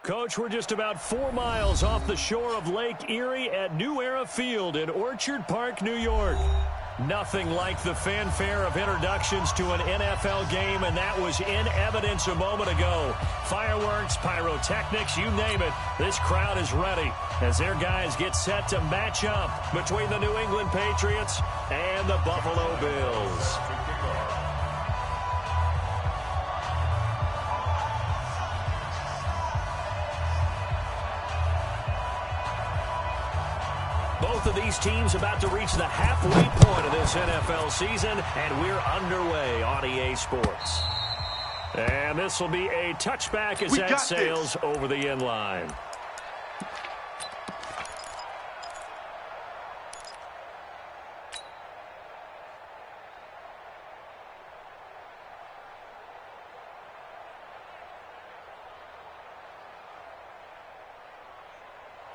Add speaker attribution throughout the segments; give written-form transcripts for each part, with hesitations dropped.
Speaker 1: Coach, we're just about 4 miles off the shore of Lake Erie at New Era Field in Orchard Park, New York. Nothing like the fanfare of introductions to an NFL game, and that was in evidence a moment ago. Fireworks, pyrotechnics, you name it. This crowd is ready as their guys get set to match up between the New England Patriots and the Buffalo Bills. Both of these teams about to reach the halfway point of this NFL season, and we're underway on EA Sports. And this will be a touchback as that sails over the end line.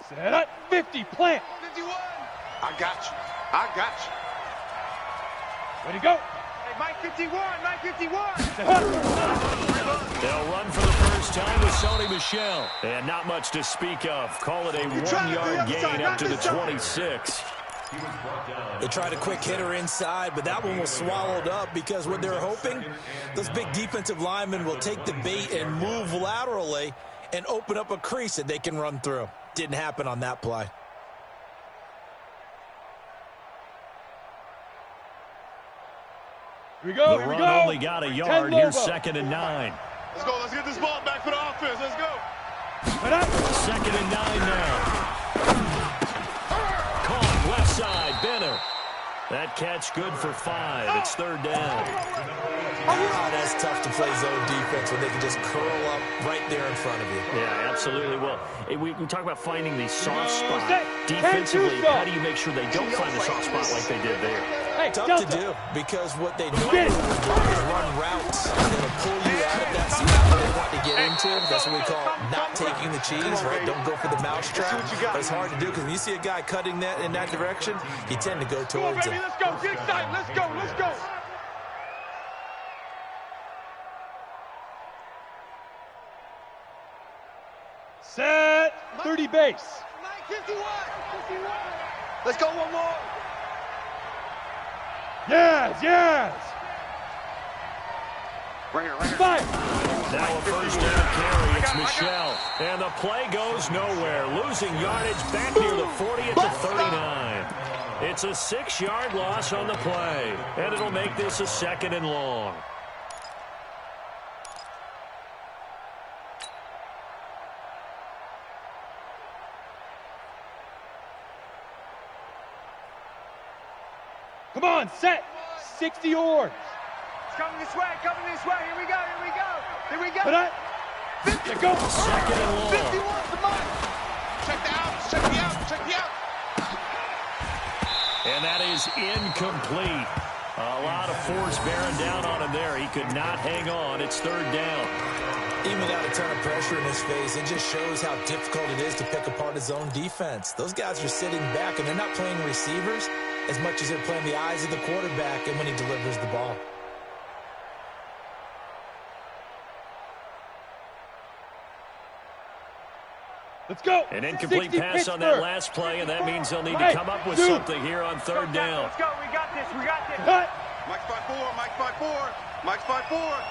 Speaker 2: Set up, 50, plant.
Speaker 3: 51. I got you. I got you.
Speaker 2: Ready to go.
Speaker 3: Hey, Mike 51, Mike 51.
Speaker 1: They'll run for the first time with Sony Michel. And not much to speak of. Call it a 1-yard gain up to the 26.
Speaker 4: They tried a quick hitter inside, but that one was swallowed up because what they're hoping, those big defensive linemen will take the bait and move laterally and open up a crease that they can run through. Didn't happen on that play.
Speaker 2: Here we go,
Speaker 1: the
Speaker 2: here we
Speaker 1: run
Speaker 2: go.
Speaker 1: only got a yard. Here's 2nd and 9.
Speaker 3: Let's go. Let's get this ball back for the offense. Let's go.
Speaker 1: 2nd and 9 now. Caught left side, Benner. That catch good for 5. It's 3rd down.
Speaker 4: That's tough to play zone defense when they can just curl up right there in front of you.
Speaker 1: Yeah, absolutely. Well, we talk about finding the soft spot. Defensively, how do you make sure they don't find the soft spot like they did there?
Speaker 2: Hey,
Speaker 4: tough to do because what they normally would do is run routes that'll pull you out of that spot that they want to get into. That's what we call not taking the cheese, right? Don't go for the mousetrap. But it's hard to do because when you see a guy cutting that in that direction, you tend to go towards him.
Speaker 3: Let's go. Get excited. Let's go. Let's go.
Speaker 2: Set, 30 base.
Speaker 3: 51. Let's go one more.
Speaker 2: Yes, yes.
Speaker 3: Right here, right here.
Speaker 2: Five.
Speaker 1: Now a first down carry. It's Michel. And the play goes nowhere. Losing yardage back near the 40 at the 39. It's a 6-yard loss on the play. And it'll make this a 2nd and long.
Speaker 2: Come on, set. 60 yards.
Speaker 3: It's coming this way. Coming this way. Here we go. Here we go. Here we go.
Speaker 2: But I.
Speaker 3: 50.
Speaker 2: Go.
Speaker 1: 2nd and long.
Speaker 3: 51. Come on. Check the outs. Check the outs. Check the outs.
Speaker 1: And that is incomplete. A lot of force bearing down on him there. He could not hang on. It's 3rd down.
Speaker 4: Even without a ton of pressure in his face, it just shows how difficult it is to pick apart his own defense. Those guys are sitting back, and they're not playing receivers as much as they're playing the eyes of the quarterback and when he delivers the ball.
Speaker 2: Let's go.
Speaker 1: An incomplete pass on that last play, and that means they'll need to come up with something here on 3rd down.
Speaker 3: Let's go. We got this. We got this.
Speaker 2: Cut.
Speaker 3: Mike's 5-4. Mike's 5-4. Mike's 5-4.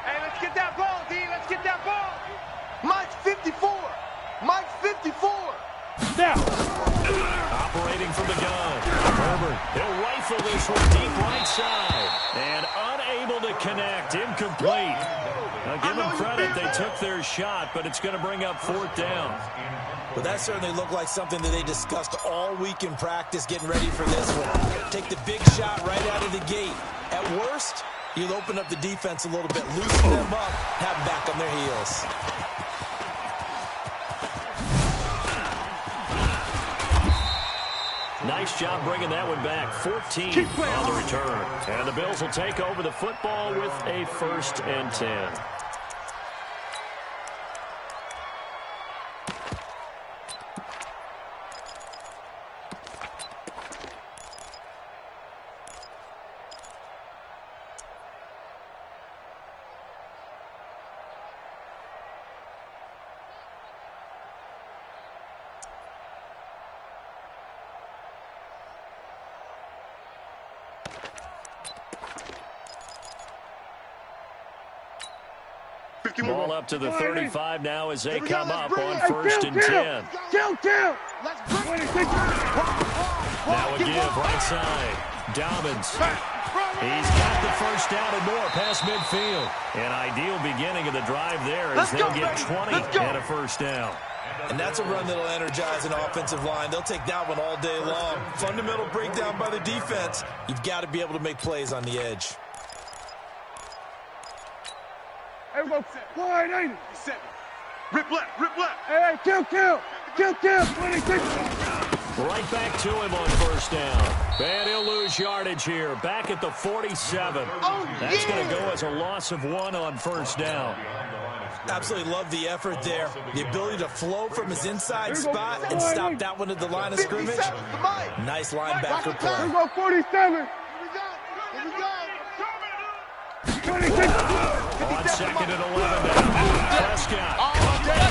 Speaker 3: Hey, let's get that ball, D. Let's get that ball. Mike's 54. Mike's 54.
Speaker 2: Now.
Speaker 1: Operating from the gun. Herbert, he'll rifle this one deep right side. And unable to connect. Incomplete. Now, give them credit. They took their shot, but it's going to bring up 4th down.
Speaker 4: Well, that certainly looked like something that they discussed all week in practice, getting ready for this one. Take the big shot right out of the gate. At worst, you'll open up the defense a little bit, loosen them up, have them back on their heels.
Speaker 1: Nice job bringing that one back. 14 on the return. And the Bills will take over the football with a 1st and 10. Ball up to the 35 now as they come up on 1st and 10. Now a give right side. Dobbins. He's got the first down and more past midfield. An ideal beginning of the drive there as they'll get 20 and a first down.
Speaker 4: And that's a run that'll energize an offensive line. They'll take that one all day long. Fundamental breakdown by the defense. You've got to be able to make plays on the edge.
Speaker 2: Wide 80.
Speaker 3: Rip left, rip left.
Speaker 2: Hey, kill. 26.
Speaker 1: Right back to him on 1st down. And he'll lose yardage here. Back at the 47. That's going to go as a loss of 1 on 1st down.
Speaker 4: Absolutely love the effort there. The ability to flow from his inside spot and stop that one at the line of scrimmage. Nice linebacker play.
Speaker 2: Here we go, 47.
Speaker 3: Here we go.
Speaker 2: 26.
Speaker 1: On 2nd and 11 now. Prescott.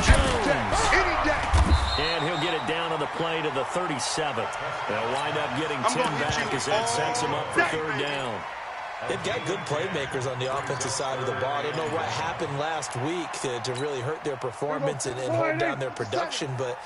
Speaker 1: Jones. And he'll get it down on the play to the 37th. They'll wind up getting 10 back as that sets him up for 3rd down.
Speaker 4: They've got good playmakers on the offensive side of the ball. I don't know what happened last week to really hurt their performance and hold down their production, but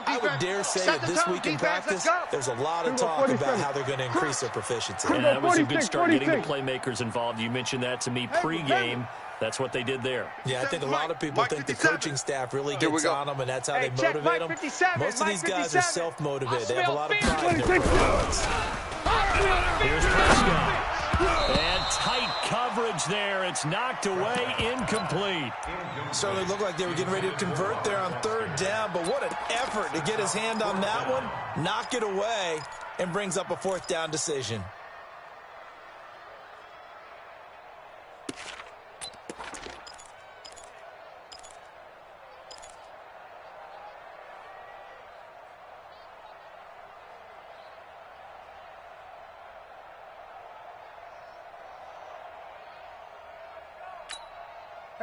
Speaker 4: I would dare say that this week in practice, there's a lot of talk about how they're going to increase their proficiency.
Speaker 1: And that was a good start getting the playmakers involved. You mentioned that to me pregame. That's what they did there.
Speaker 4: Yeah, I think a lot of people think the coaching staff really gets on them, and that's how they motivate them. Most of these guys are self-motivated. They have a lot of pride in their performance.
Speaker 1: Here's Prescott. And tight coverage there. It's knocked away, incomplete.
Speaker 4: Certainly looked like they were getting ready to convert there on 3rd down, but what an effort to get his hand on that one, knock it away, and brings up a 4th down decision.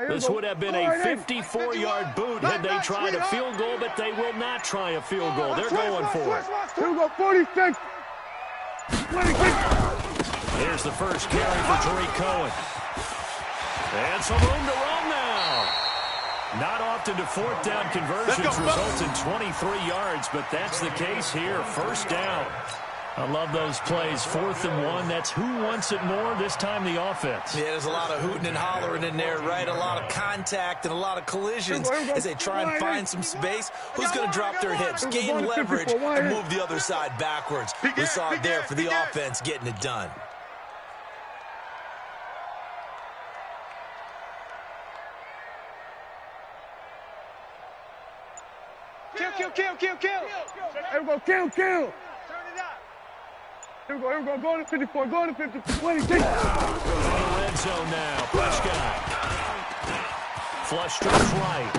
Speaker 1: This would have been a 54-yard boot had they tried a field goal, but they will not try a field goal. They're going for it.
Speaker 2: Here we go, 46. 26.
Speaker 1: Here's the first carry for Tariq Cohen. And some room to run now. Not often do 4th down conversions result in 23 yards, but that's the case here. 1st down. I love those plays. 4th and 1. That's who wants it more, this time the offense.
Speaker 4: Yeah, there's a lot of hooting and hollering in there, right? A lot of contact and a lot of collisions as they try and find some space. Who's going to drop their hips, gain leverage, and move the other side backwards? We saw it there for the offense getting it done.
Speaker 3: Kill.
Speaker 2: Here we go, kill. Turn it up. Here we go, go to 54, go to 50, 26.
Speaker 1: In the red zone now, Prescott. Flush to his right.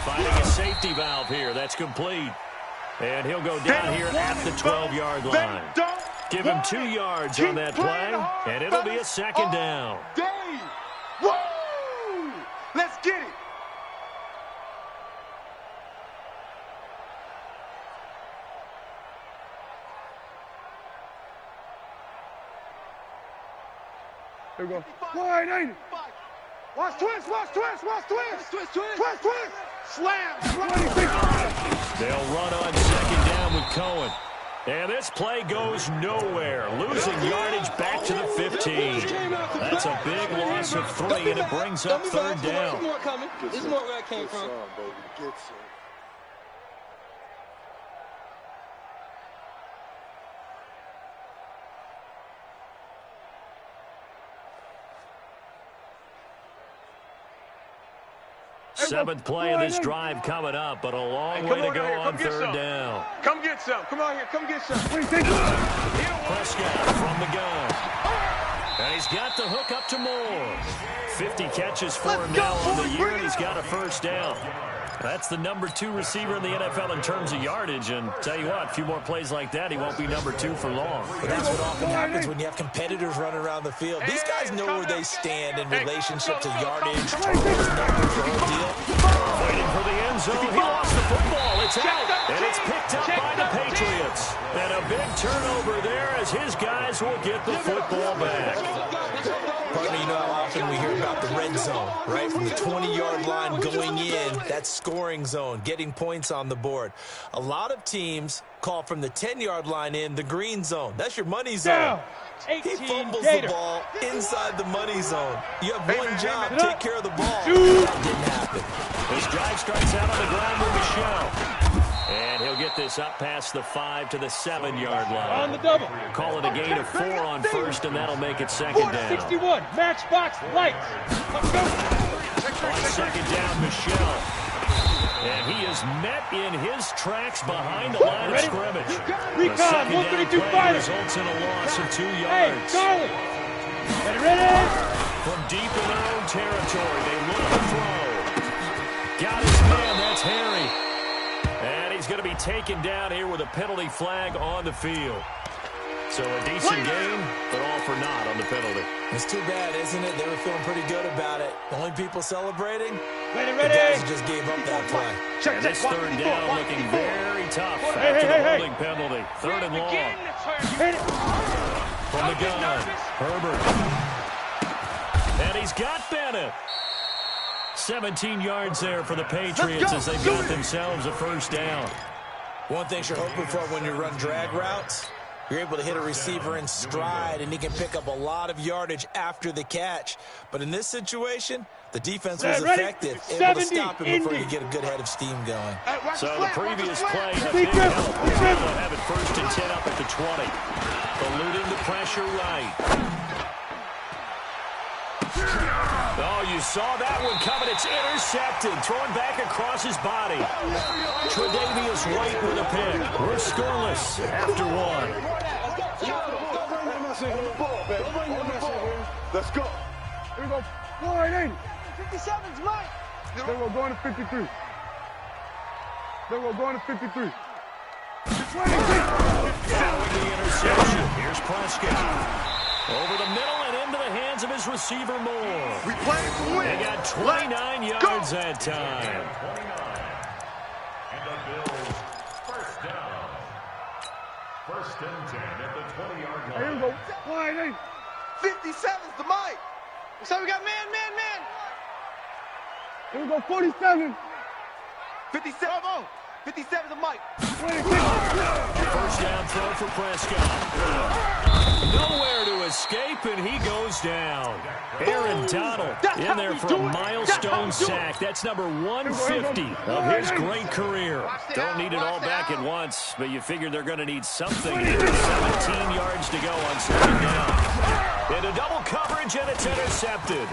Speaker 1: Finding a safety valve here, that's complete. And he'll go down here at the 12-yard line. Give him 2 yards on that play, and it'll be a 2nd down.
Speaker 3: Woo! Let's get it.
Speaker 2: Here we go. Wide 80. Watch twist. Slam. 26.
Speaker 1: They'll run on 2nd down with Cohen. And this play goes nowhere. Losing yardage back to the 15. That's a big loss of 3, and it brings up 3rd down.
Speaker 5: There's more coming. There's more where I came from.
Speaker 1: Seventh play of this drive coming up, but a long way to go on 3rd down.
Speaker 3: Come get some. Come on here. Come get some.
Speaker 1: Prescott from the gun. And he's got the hook up to Moore. 50 catches for him now on the year, and he's got a 1st down. That's the #2 receiver in the NFL in terms of yardage, and tell you what, a few more plays like that, he won't be #2 for long.
Speaker 4: But that's what often happens when you have competitors running around the field. These guys know where they stand in relationship to yardage, turnovers, numbers, the whole deal.
Speaker 1: Fighting for the end zone, he lost the football. It's out, and it's picked up by the Patriots. And a big turnover there as his guys will get the football back.
Speaker 4: Pardon me, you know how often we hear about the red zone, right? From the 20-yard line going in, that's scoring zone, getting points on the board. A lot of teams call from the 10-yard line in the green zone. That's your money zone. He fumbles the ball inside the money zone. You have one job, take care of the ball. That didn't happen.
Speaker 1: This drive starts out on the ground with Michelle. And he'll get this up past the 5 to the 7-yard line.
Speaker 5: On the double.
Speaker 1: Call it a gain of 4 on first, and that'll make it second down.
Speaker 5: 61, matchbox, lights. Let's go.
Speaker 1: On second down, Michelle. And he is met in his tracks behind the line of scrimmage.
Speaker 5: Recon, 132 fighter.
Speaker 1: Results in a loss of 2 yards.
Speaker 5: Hey, Charlie. Ready?
Speaker 1: From deep in their own territory, they look to throw. Got his man, that's Harry. And he's going to be taken down here with a penalty flag on the field. So a decent game, but all for naught on the penalty.
Speaker 4: It's too bad, isn't it? They were feeling pretty good about it. The only people celebrating,
Speaker 5: Ready.
Speaker 4: the guys who just gave up that play.
Speaker 1: And this third down looking very tough after the holding penalty. Third and long. From the gun, Herbert. And he's got Bennett. 17 yards there for the Patriots as they've got themselves a first down.
Speaker 4: One thing you're hoping for when you run drag routes, you're able to hit a receiver in stride, and he can pick up a lot of yardage after the catch. But in this situation, the defense was effective, able to stop him before you get a good head of steam going.
Speaker 1: So the previous play, a big help. They'll have it first and 10 up at the 20. Eluding the pressure right. Oh, you saw that one coming. It's intercepted. Thrown back across his body. Tre'Davious White with a pick. We're scoreless after 1.
Speaker 2: Let's go. Here we go. 57's Mike. Then we're going to 53. Then we're going to 53.
Speaker 1: Following the interception. Here's Prescott. Over the middle and into the hands of his receiver Moore.
Speaker 3: We play to win.
Speaker 1: They got 29 yards that time.
Speaker 6: And the Bills first down. First and 10 at the 20-yard line.
Speaker 2: Here we go. Wide eight.
Speaker 3: 57's the Mike.
Speaker 5: So we got man.
Speaker 2: Here we go. 47.
Speaker 3: 57. 57's the Mike.
Speaker 1: First down throw for Prescott. Nowhere to escape, and he goes down. Aaron Donald in there for a milestone sack. That's number 150 of his great career. Don't need it all back at once, but you figure they're going to need something here. 17 yards to go on second down. Into double coverage, and it's intercepted.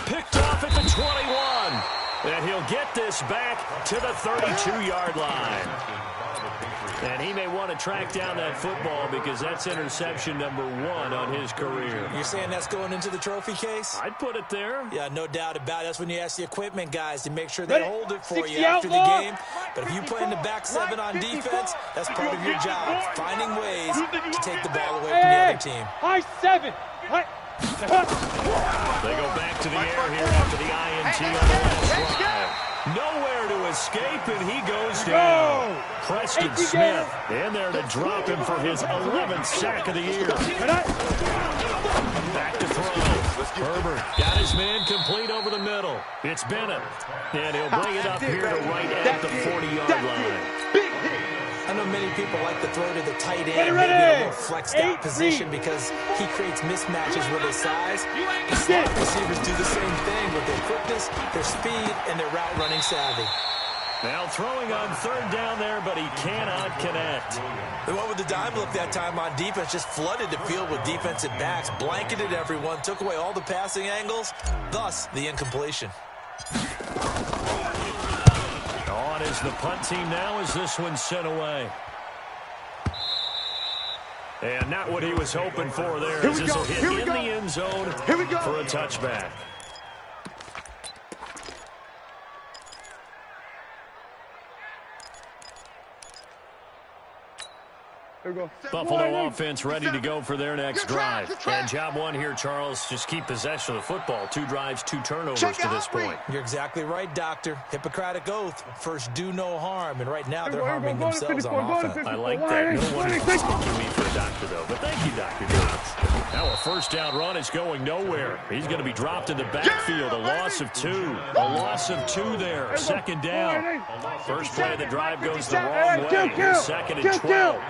Speaker 1: Picked off at the 21. And he'll get this back to the 32-yard line. And he may want to track down that football because that's interception number 1 on his career.
Speaker 4: You're saying that's going into the trophy case?
Speaker 1: I'd put it there.
Speaker 4: Yeah, no doubt about it. That's when you ask the equipment guys to make sure they hold it for you after the game. But if you play in the back 7 on defense, that's part of your job, finding ways to take the ball away from the other team.
Speaker 5: High 7.
Speaker 1: They go back to the air here after the INT on the last drive. Nowhere to escape, and he goes down. Preston Smith in there to drop him for his 11th sack of the year. Back to throw. Herbert got his man complete over the middle. It's Bennett, and he'll bring it up here to right at the 40-yard line.
Speaker 4: I know many people like to throw to the tight end, maybe in a more flexed out position because he creates mismatches with his size. The slot receivers do the same thing with their quickness, their speed, and their route running savvy.
Speaker 1: Now throwing on third down there, but he cannot connect.
Speaker 4: The one with the dime look that time on defense just flooded the field with defensive backs, blanketed everyone, took away all the passing angles, thus the incompletion.
Speaker 1: On is the punt team now as this one's sent away. And not what he was hoping for there. As this will hit in the end zone for a touchback. Buffalo offense ready to go for their next drive. And job one here, Charles, just keep possession of the football. 2 drives, 2 turnovers to this point.
Speaker 4: You're exactly right, Doctor. Hippocratic oath. First, do no harm. And right now, they're harming themselves on offense.
Speaker 1: I like that. No one is mistaking me for a doctor, though. But thank you, Dr. Jones. Now a first down run is going nowhere. He's going to be dropped in the backfield. A loss of 2. A loss of 2 there. Second down. First play of the drive goes the wrong way. Here's second and 12.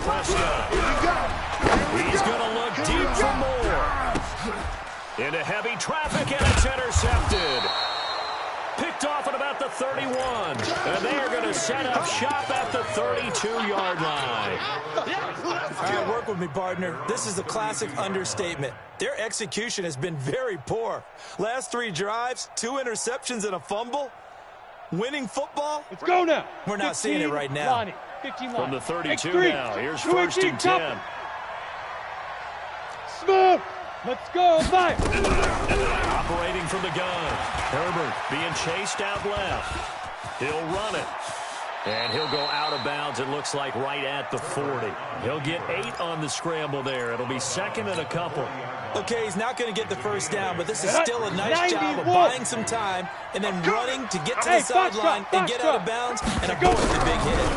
Speaker 1: Prescott. He's going to look deep for more. Into heavy traffic, and it's intercepted. Picked off at about the 31. And they are going to set up shop at the 32-yard line.
Speaker 4: All right, work with me, partner. This is a classic understatement. Their execution has been very poor. Last 3 drives, 2 interceptions and a fumble. Winning football?
Speaker 5: Let's go now.
Speaker 4: We're not seeing it right now.
Speaker 1: From the 32 now, here's first and 10.
Speaker 5: Smoke! Let's go, fire!
Speaker 1: Operating from the gun. Herbert being chased out left. He'll run it. And he'll go out of bounds, it looks like, right at the 40. He'll get 8 on the scramble there. It'll be second and a couple.
Speaker 4: Okay, he's not going to get the first down, but this is still a nice job of buying some time and then running to get to the sideline and get out of bounds and avoid the big hit.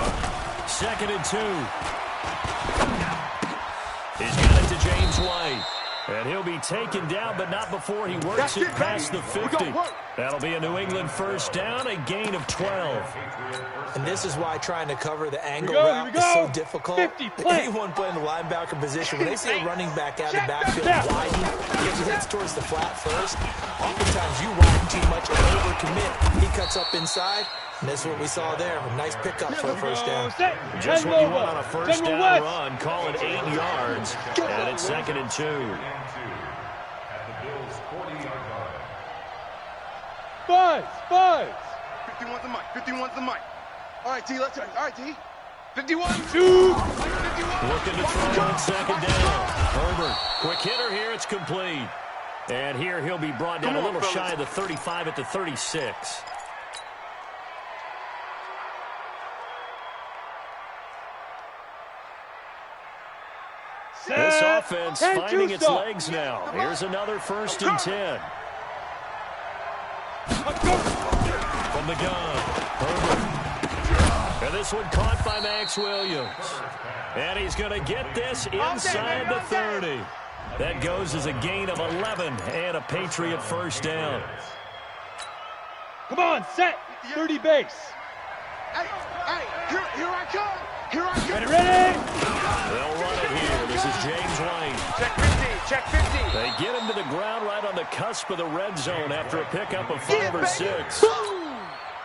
Speaker 1: Second and 2. He's got it to James White. And he'll be taken down, but not before he works it past the 50. That'll be a New England first down, a gain of 12.
Speaker 4: And this is why trying to cover the angle route is so difficult. Anyone playing the linebacker position, when they see a running back out of the backfield widen, because he heads towards the flat first, oftentimes you widen too much and overcommit. He cuts up inside, and that's what we saw there. A nice pickup for a first down.
Speaker 1: Just what you want on a first down run. Call it 8 yards, and it's second and 2.
Speaker 5: Buzz!
Speaker 3: 51's the mic. 51's the mic. All right, D, let's go. All right, D. 51.
Speaker 5: Shoot!
Speaker 3: 51.
Speaker 1: Looking to throw on second down. Herbert, quick hitter here. It's complete. And here he'll be brought down a little shy of the 35 at the 36. This offense finding its legs now. Here's another first and 10. From the gun, Herbert. And this one caught by Max Williams. And he's going to get this inside the 30. That goes as a gain of 11 and a Patriot first down.
Speaker 5: Come on, set! 30 base.
Speaker 3: Hey, here I come. Here I come.
Speaker 5: Ready?
Speaker 1: They'll run it here. This is James White.
Speaker 3: Check 15. Check 15.
Speaker 1: They get him to the ground right on the cusp of the red zone after a pickup of 5 or 6.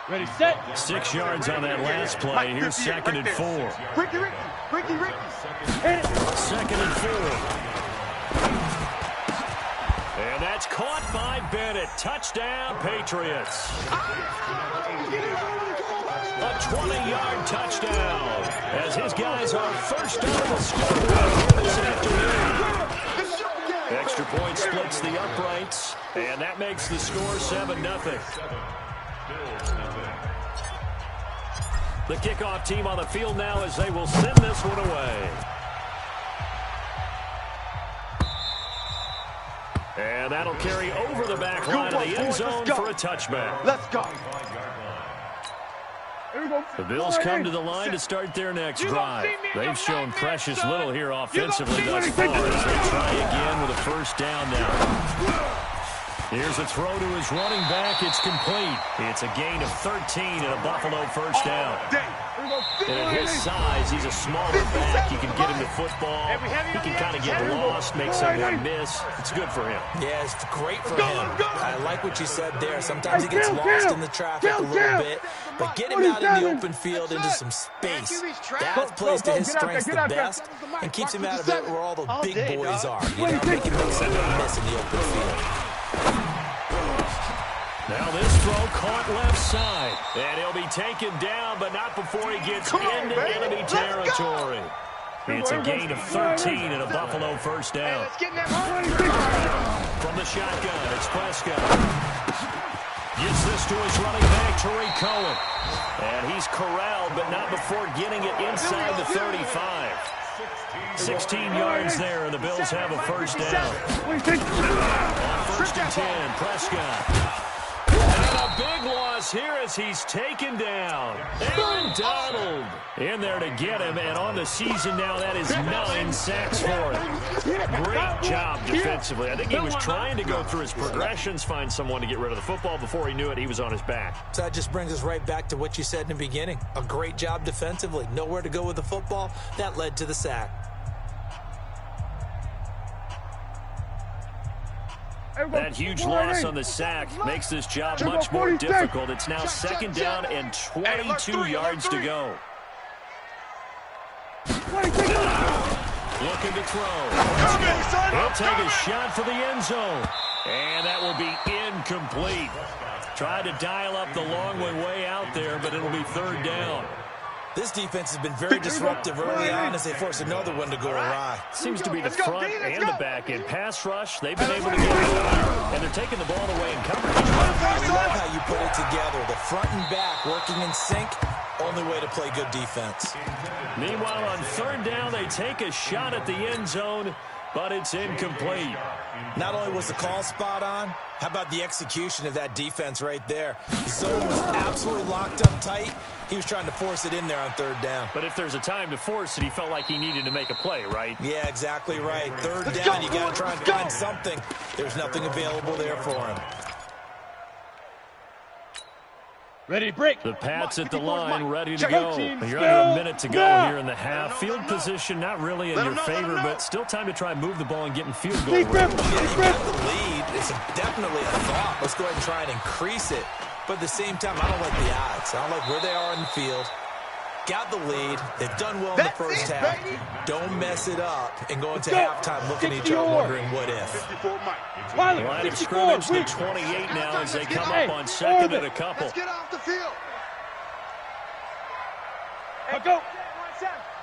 Speaker 5: Ready, set.
Speaker 1: 6 yards on that last play. Here's second and 4.
Speaker 3: Ricky.
Speaker 1: Second and 4. And that's caught by Bennett. Touchdown, Patriots. A 20-yard touchdown as his guys are first on the scoreboard this afternoon. Extra point splits the uprights, and that makes the score 7-0. The kickoff team on the field now as they will send this one away. And that'll carry over the back line of the end zone for a touchback.
Speaker 3: Let's go.
Speaker 1: The Bills come to the line to start their next drive. They've shown precious little here offensively thus far as they try again with a first down now. Here's a throw to his running back. It's complete. It's a gain of 13 and a Buffalo first down. And at his size, he's a smaller back. You can get him the football. He can kind of get lost, make someone miss. It's good for him.
Speaker 4: Yeah, it's great for him. I like what you said there. Sometimes he gets lost in the traffic a little bit. But get him out in the open field into some space. That plays to his strengths the best and keeps him out of it where all the big boys are. You know, they can make someone miss in the open field.
Speaker 1: Now this throw caught left side. And he'll be taken down, but not before he gets into enemy territory. It's a gain of 13 and a Buffalo first down. From the shotgun, it's Prescott. Gives this to his running back, Tariq Cohen. And he's corralled, but not before getting it inside the 35. 16 yards there, and the Bills have a first down. On 1st and 10, Prescott. And a big loss here as he's taken down. Aaron Donald in there to get him, and on the season now, that is 9 sacks for him. Great job defensively. I think he was trying to go through his progressions, find someone to get rid of the football. Before he knew it, he was on his back.
Speaker 4: So that just brings us right back to what you said in the beginning. A great job defensively. Nowhere to go with the football. That led to the sack.
Speaker 1: That huge loss on the sack makes this job much more difficult. It's now 2nd down and 22 yards to go. Looking to throw. He'll take a shot for the end zone. And that will be incomplete. Tried to dial up the long way out there, but it'll be 3rd down.
Speaker 4: This defense has been very disruptive early on as they force another one to go awry.
Speaker 1: Seems to be the front and the back end. Pass rush, they've been able to get it going. And they're taking the ball away in coverage.
Speaker 4: I love how you put it together. The front and back working in sync. Only way to play good defense.
Speaker 1: Meanwhile, on 3rd down, they take a shot at the end zone, but it's incomplete.
Speaker 4: Not only was the call spot on, how about the execution of that defense right there? The zone was absolutely locked up tight. He was trying to force it in there on 3rd down.
Speaker 1: But if there's a time to force it, he felt like he needed to make a play, right?
Speaker 4: Yeah, exactly right. 3rd down, you got to try and find something. There's nothing available there for him.
Speaker 5: Ready to break.
Speaker 1: The Pats at the line, ready to go. You're under a minute to go here in the half. Field position not really in your favor, but still time to try and move the ball and get in field goal range.
Speaker 4: Yeah, you got the lead. It's definitely a thought. Let's go ahead and try and increase it. But at the same time, I don't like the odds. I don't like where they are in the field. Got the lead. They've done well in the first half. Don't mess it up and go into halftime looking at each other wondering what if.
Speaker 1: Line of scrimmage, the 28 now as they come up on 2nd and a couple.
Speaker 3: Let's get off the field.
Speaker 5: Hey, go.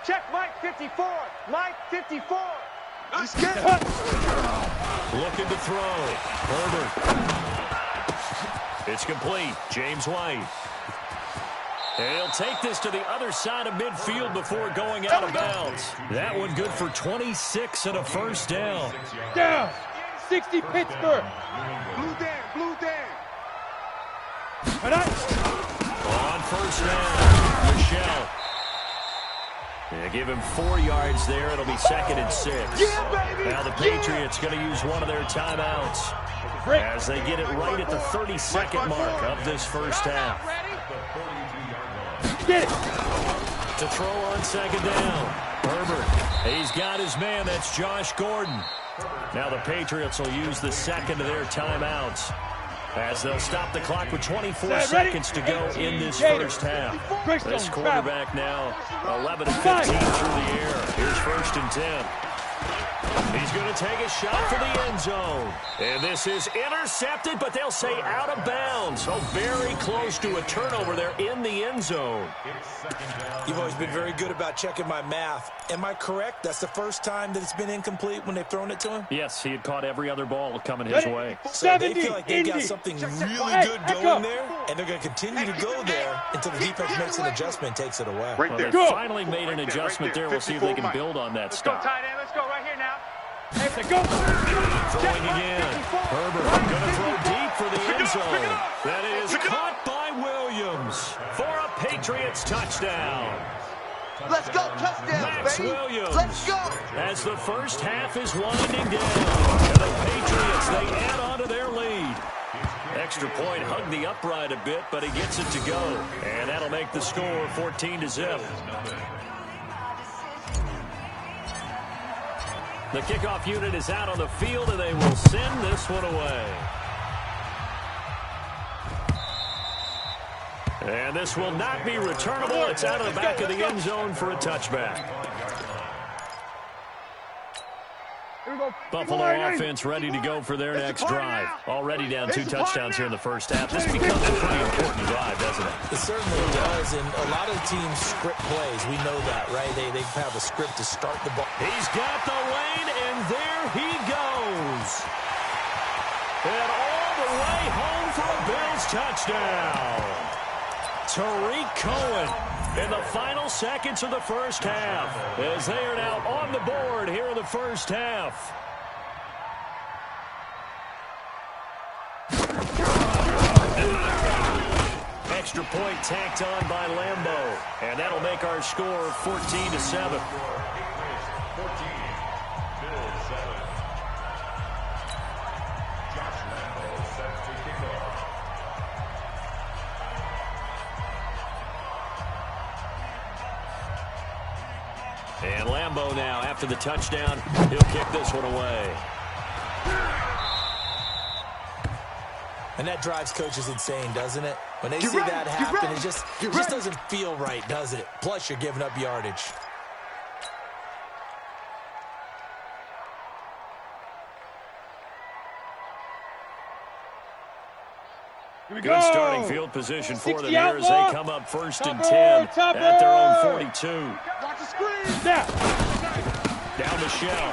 Speaker 7: Check Mike 54. Mike 54.
Speaker 3: Let's get it.
Speaker 1: Looking to throw. Herbert. It's complete. James White. And he'll take this to the other side of midfield before going out of bounds. That one good for 26 and a first down.
Speaker 5: Down. 60 Pittsburgh.
Speaker 3: Blue down.
Speaker 1: On 1st down, Michelle. Yeah, give him 4 yards there. It'll be 2nd and 6.
Speaker 3: Yeah, baby.
Speaker 1: Now the Patriots going to use one of their timeouts as they get it right at the 32nd mark of this first half.
Speaker 5: Get it.
Speaker 1: To throw on 2nd down. Herbert. He's got his man. That's Josh Gordon. Now the Patriots will use the 2nd of their timeouts as they'll stop the clock with 24 seconds to go in this first half. This quarterback now 11 of 15 through the air. Here's 1st and 10. He's going to take a shot for the end zone. And this is intercepted, but they'll say out of bounds. So very close to a turnover there in the end zone.
Speaker 4: You've always been very good about checking my math. Am I correct? That's the first time that it's been incomplete when they've thrown it to him?
Speaker 1: Yes, he had caught every other ball coming his way.
Speaker 4: So they feel like they got something really good going there, and they're going to continue to go there until the defense makes an adjustment and takes it away.
Speaker 1: Well, they finally made an adjustment there. We'll see if they can build on that stuff.
Speaker 7: Let's go right here now.
Speaker 5: Go.
Speaker 1: Throwing again. Herbert going to throw deep for the end zone. That is caught by Williams for a Patriots touchdown.
Speaker 3: Let's go, touchdown,
Speaker 1: Max
Speaker 3: baby.
Speaker 1: Williams.
Speaker 3: Let's go.
Speaker 1: As the first half is winding down. And the Patriots, they add on to their lead. Extra point, hugged the upright a bit, but he gets it to go. And that'll make the score 14-0. The kickoff unit is out on the field, and they will send this one away. And this will not be returnable. It's out of the back of the end zone for a touchback. Buffalo offense ready to go for their next drive. Already down 2 touchdowns here in the first half. This becomes a pretty important drive, doesn't it?
Speaker 4: It certainly does, and a lot of teams script plays. We know that, right? They have a script to start the ball.
Speaker 1: He's got the lane, and there he goes. And all the way home for a Bills touchdown. Tariq Cohen in the final seconds of the first half, as they are now on the board here in the first half. Extra point tacked on by Lambo, and that'll make our score 14-7. And Lambo now, after the touchdown, he'll kick this one away.
Speaker 4: And that drives coaches insane, doesn't it? When they see that happen, it just doesn't feel right, does it? Plus, you're giving up yardage.
Speaker 1: Good starting field position for them here as they come up 1st and 10 at their own 42.
Speaker 2: Watch the screen.
Speaker 1: Down Michelle.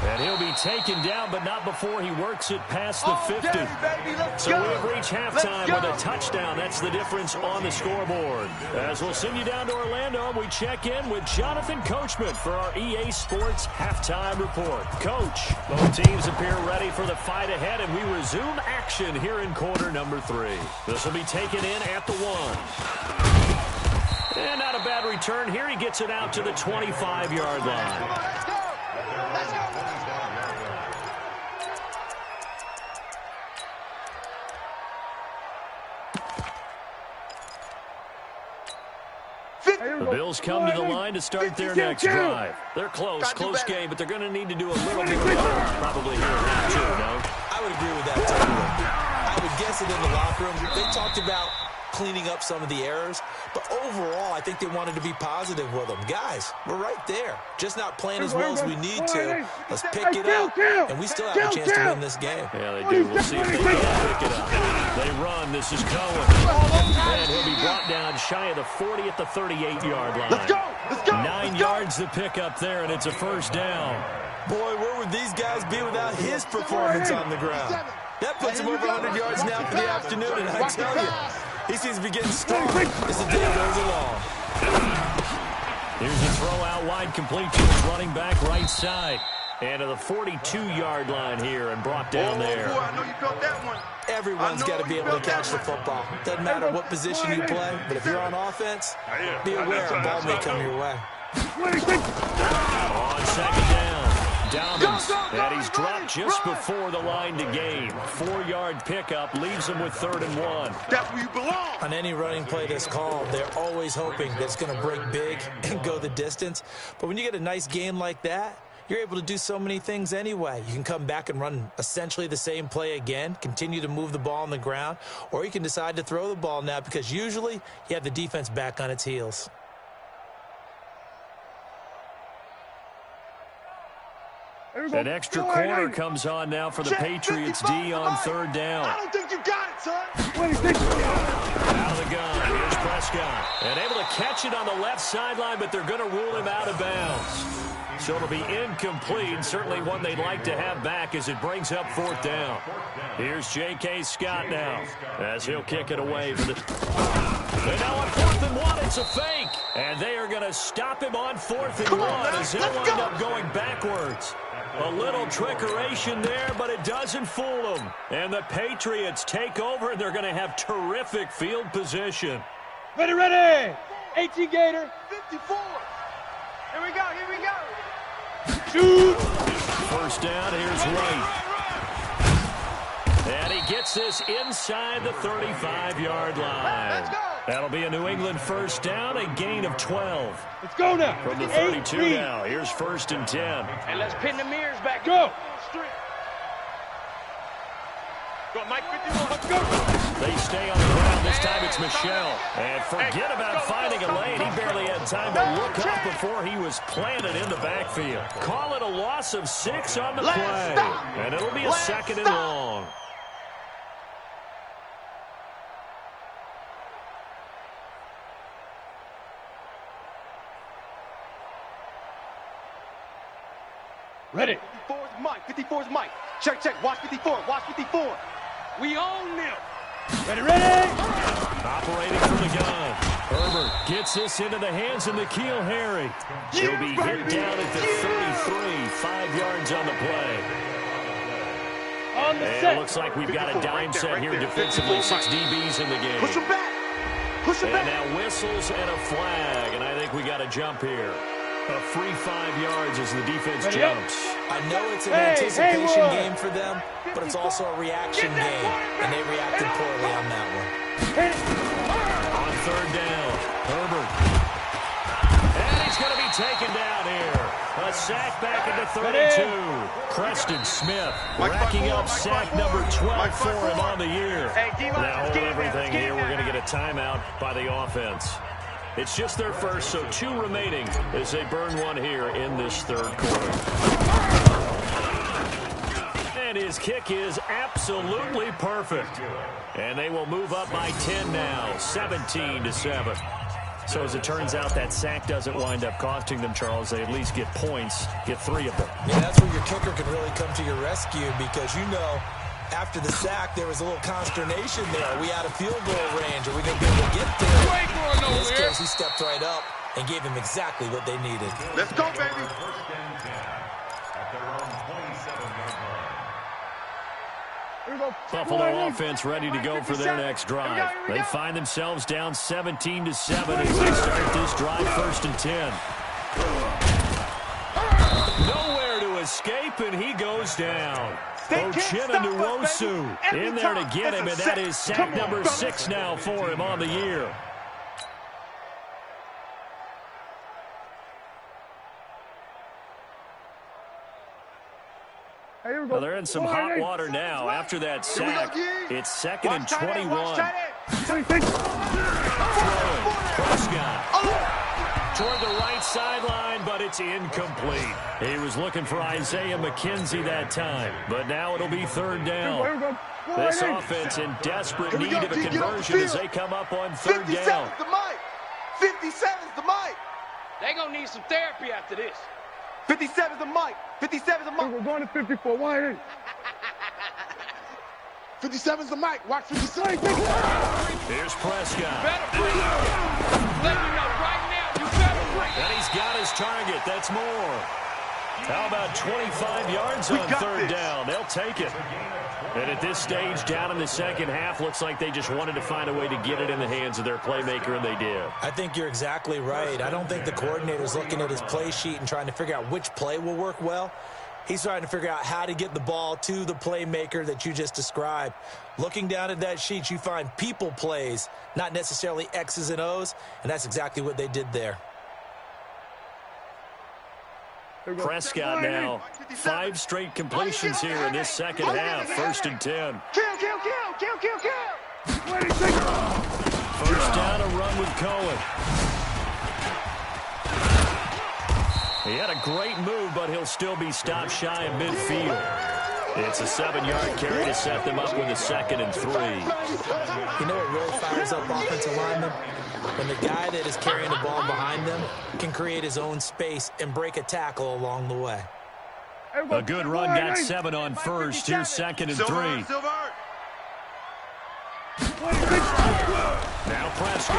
Speaker 1: And he'll be taken down, but not before he works it past the 50. So we've reached halftime with a touchdown. That's the difference on the scoreboard. As we'll send you down to Orlando, we check in with Jonathan Coachman for our EA Sports Halftime Report. Coach, both teams appear ready for the fight ahead, and we resume action here in quarter number 3. This will be taken in at the 1. And not a bad return here. He gets it out to the 25-yard line. The Bills come to the line to start their next drive. They're close game, but they're going to need to do a little bit better probably here in half 2, no?
Speaker 4: I would agree with that totally. I would guess it in the locker room. They talked about cleaning up some of the errors, but overall, I think they wanted to be positive with them. Guys, we're right there. Just not playing as well as we need to. Let's pick it up, and we still have a chance to win this game.
Speaker 1: Yeah, they do. We'll see if they can pick it up. They run. This is Cohen. And he'll be brought down shy of the 40 at the 38-yard line.
Speaker 3: Let's go!
Speaker 1: 9 yards to pick up there, and it's a first down.
Speaker 4: Boy, where would these guys be without his performance on the ground? That puts him over 100 yards now for the afternoon, and I tell you, he seems to be getting stronger as the day goes along.
Speaker 1: Here's a throw out wide, complete to his running back right side. And to the 42-yard line here and brought down there.
Speaker 3: Boy, I know you felt that one.
Speaker 4: Everyone's got to be able to catch the football. Doesn't matter what position you play, but if you're on offense, be aware a ball may come your way.
Speaker 1: On second down, Dobbins, and he's dropped just before the line to gain. 4-yard pickup leaves him with 3rd and 1.
Speaker 3: That's where you belong.
Speaker 4: On any running play that's called, they're always hoping that it's going to break big and go the distance. But when you get a nice game like that, you're able to do so many things anyway. You can come back and run essentially the same play again, continue to move the ball on the ground, or you can decide to throw the ball now because usually you have the defense back on its heels.
Speaker 1: An extra corner comes on now for the Patriots D on 3rd down.
Speaker 3: I don't think you got it, son.
Speaker 1: Out of the gun, here's Prescott. And able to catch it on the left sideline, but they're going to rule him out of bounds. So it'll be incomplete, certainly one they'd like to have back as it brings up 4th down. Here's J.K. Scott now as he'll kick it away for the... And now on 4th and 1, it's a fake. And they are going to stop him on 4th and 1 as he'll wind up going backwards. A little trickeration there, but it doesn't fool them. And the Patriots take over, and they're going to have terrific field position.
Speaker 5: Ready! 18 Gator.
Speaker 3: 54. Here we go.
Speaker 5: Shoot.
Speaker 1: First down, here's Wright. And he gets this inside the 35-yard line. That'll be a New England first down, a gain of 12.
Speaker 5: Let's go now.
Speaker 1: From the 32 now, here's 1st and 10.
Speaker 7: And let's pin the mirrors back.
Speaker 5: Go.
Speaker 7: Go, Mike 51.
Speaker 5: Let's go.
Speaker 1: They stay on the ground. This time it's Michelle. And forget about finding a lane. He barely had time to look up before he was planted in the backfield. Call it a loss of 6 on the play. And it'll be a 2nd and long.
Speaker 5: Ready.
Speaker 3: 54's Mike. 54's Mike. Check. Watch 54.
Speaker 7: We own them.
Speaker 5: Ready.
Speaker 1: Operating from the gun. Herbert gets this into the hands of N'Keal Harry. He'll be hit down at the 33, 5 yards on the play.
Speaker 5: On the
Speaker 1: And
Speaker 5: set.
Speaker 1: it looks like we've got a dime set here defensively. 6 DBs in the game.
Speaker 3: Push him back. Push him
Speaker 1: And
Speaker 3: back.
Speaker 1: now whistles and a flag, and I think we got a jump here. A free 5 yards as the defense jumps.
Speaker 4: I know it's an anticipation game for them, but it's also a reaction game, and they reacted poorly on that one.
Speaker 1: On third down, Herbert. And he's going to be taken down here. A sack back into 32. Preston Smith racking up sack number 12 for him on the year. Now hold everything here. We're going to get a timeout by the offense. It's just their first, so 2 remaining as they burn one here in this third quarter. And his kick is absolutely perfect. And they will move up by 10 now, 17-7. So as it turns out, that sack doesn't wind up costing them, Charles. They at least get points, get 3 of them.
Speaker 4: Yeah, that's where your kicker can really come to your rescue because, you know, after the sack, there was a little consternation there. Are we out of field goal range? Are we going to be able to get there? In this case, he stepped right up and gave them exactly what they needed.
Speaker 3: Let's go, baby.
Speaker 1: Buffalo offense ready to go for their next drive. They find themselves down 17-7 as they start this drive, 1st and 10. Nowhere to escape, and he goes down. Uchenna Nwosu in there to get him, and that is sack number 6 now for him on the year. Well, they're in some hot water now. After that sack, it's 2nd and 21. Prescott toward the right sideline, but it's incomplete. He was looking for Isaiah McKenzie that time, but now it'll be 3rd down. This offense in desperate need of a conversion as they come up on 3rd down.
Speaker 3: 57's the mic. 57's the mic.
Speaker 7: They gonna need some therapy after this.
Speaker 3: 57's the mic. 57's the mic.
Speaker 2: We're going to 54. Wide in.
Speaker 3: 57's the mic. Watch 57.
Speaker 1: Here's Prescott.
Speaker 7: Better bring it. Let me know right now. You better bring it.
Speaker 1: And he's got his target. That's more. How about 25 yards on 3rd down? They'll take it. And at this stage, down in the second half, looks like they just wanted to find a way to get it in the hands of their playmaker, and they did.
Speaker 4: I think you're exactly right. I don't think the coordinator's looking at his play sheet and trying to figure out which play will work well. He's trying to figure out how to get the ball to the playmaker that you just described. Looking down at that sheet, you find people plays, not necessarily X's and O's, and that's exactly what they did there.
Speaker 1: Prescott now, 5 straight completions here in this second half, 1st and 10.
Speaker 3: Kill.
Speaker 1: 1st down, a run with Cohen. He had a great move, but he'll still be stopped shy of midfield. It's a 7-yard carry to set them up with a 2nd and 3.
Speaker 4: You know what really fires up offensive linemen? When the guy that is carrying the ball behind them can create his own space and break a tackle along the way.
Speaker 1: A good run, got 7 on 1st. Here's 2nd and 3. Now Prescott.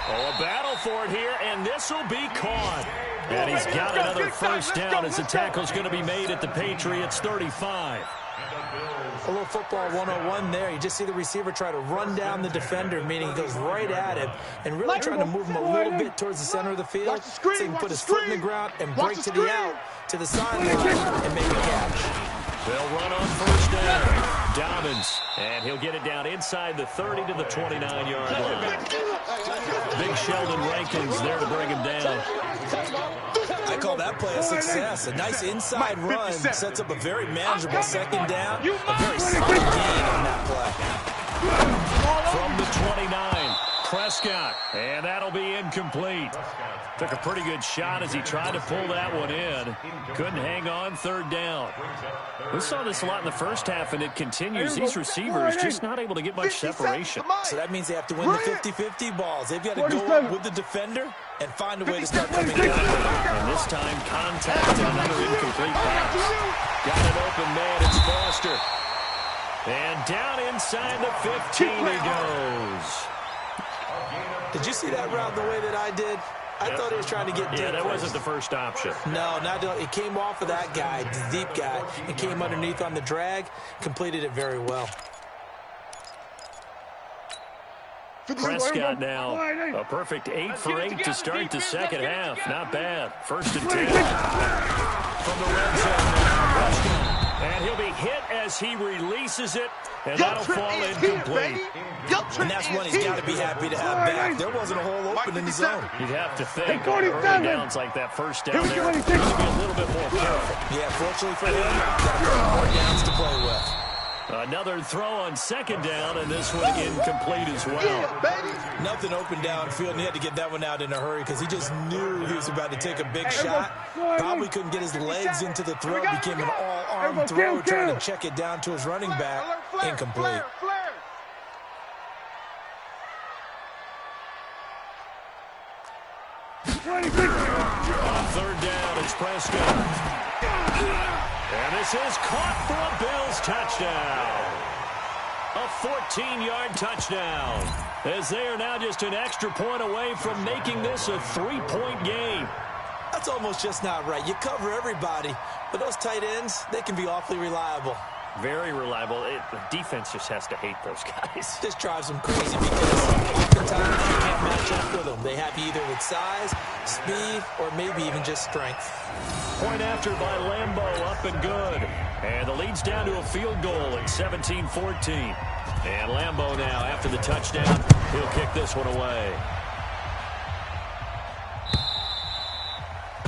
Speaker 1: Oh, a battle for it here, and this will be caught. And he's got another 1st down as the tackle's going to be made at the Patriots' 35.
Speaker 4: A little football 101 there. You just see the receiver try to run down the defender, meaning he goes right at him and really trying to move him a little bit towards the center of the field so he can put his foot in the ground and break to the out, to the sideline, and make a catch.
Speaker 1: They'll run on 1st down. Dobbins, and he'll get it down inside the 30 to the 29-yard line. Big Sheldon Rankins there to bring him down.
Speaker 4: I call that play a success. A nice inside run sets up a very manageable 2nd down. A very slight gain on that play.
Speaker 1: From the 29, Prescott, and that'll be incomplete. Took a pretty good shot as he tried to pull that one in. Couldn't hang on, 3rd down. We saw this a lot in the first half, and it continues. These receivers just not able to get much separation.
Speaker 4: So that means they have to win the 50-50 balls. They've got to go up with the defender and find a way to start coming down.
Speaker 1: And this time, contact and another incomplete pass. Got an open man. It's Foster. And down inside the 15 he goes.
Speaker 4: Did you see that route the way that I did? I thought he was trying to get deep.
Speaker 1: Yeah, that wasn't the first option.
Speaker 4: No, it came off of that guy, the deep guy, and came underneath on the drag, completed it very well.
Speaker 1: Prescott now, a perfect 8 for 8 to start the second half. Not bad. 1st and 10 from the red zone now. And he'll be hit as he releases it, and that'll fall incomplete.
Speaker 4: And that's one he's got to be happy to have back. There wasn't a hole open in the zone.
Speaker 1: You'd have to think early downs like that first down there, he's going to be a little bit more careful.
Speaker 4: Yeah, fortunately for him, got a couple more downs to play with.
Speaker 1: Another throw on 2nd down, and this one incomplete as well.
Speaker 4: Nothing open downfield, and he had to get that one out in a hurry because he just knew he was about to take a big shot. Probably couldn't get his legs into the throw. It became an all-arm throw, trying to check it down to his running back. Incomplete.
Speaker 1: On 3rd down, it's Prescott. And this is caught for a Bills touchdown. A 14-yard touchdown, as they are now just an extra point away from making this a 3-point game.
Speaker 4: That's almost just not right. You cover everybody, but those tight ends, they can be awfully reliable.
Speaker 1: Very reliable. The defense just has to hate those guys.
Speaker 4: This drives them crazy because oftentimes you can't match up with them. They have you either with size, speed, or maybe even just strength.
Speaker 1: Point after by Lambo, up and good. And the lead's down to a field goal at 17-14. And Lambo now, after the touchdown, he'll kick this one away.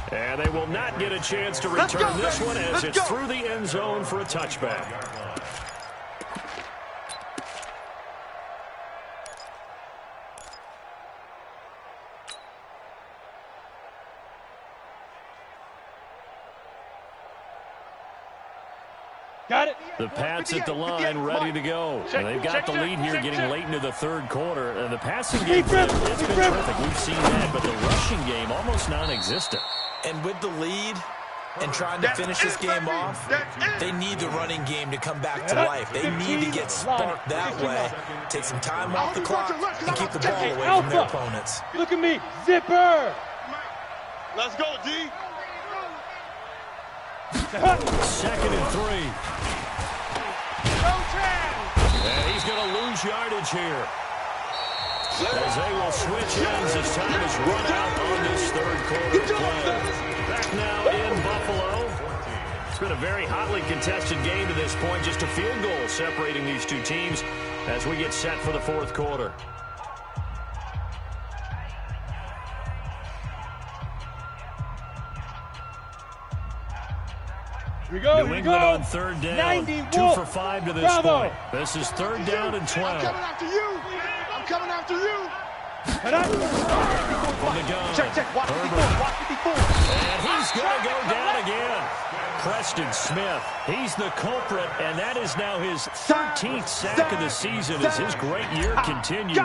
Speaker 1: And they will not get a chance to return this one as it's through the end zone for a touchback.
Speaker 5: Got it.
Speaker 1: The Pats at the line, ready to go. And they've got the lead here getting late into the 3rd quarter. And the passing game, it's been terrific. We've seen that, but the rushing game almost non-existent.
Speaker 4: And with the lead and trying to finish this game off, they need the running game to come back to life. They need to get sparked that way, take some time off the clock, and keep the ball away from their opponents.
Speaker 5: Look at me, zipper.
Speaker 3: Let's go, D.
Speaker 1: 2nd and 3. And he's going to lose yardage here, as they will switch ends as time is run out on this 3rd quarter play. Back now in Buffalo. It's been a very hotly contested game to this point. Just a field goal separating these two teams as we get set for the 4th quarter.
Speaker 5: Here we go.
Speaker 1: New England on 3rd down. 2 for 5 to this point. This is 3rd down and 12.
Speaker 3: I'm coming after you. I'm coming after you.
Speaker 1: From the gun.
Speaker 3: Check. Watch 54.
Speaker 1: And he's going to go down again. Preston Smith, he's the culprit, and that is now his 13th sack of the season as his great year continues.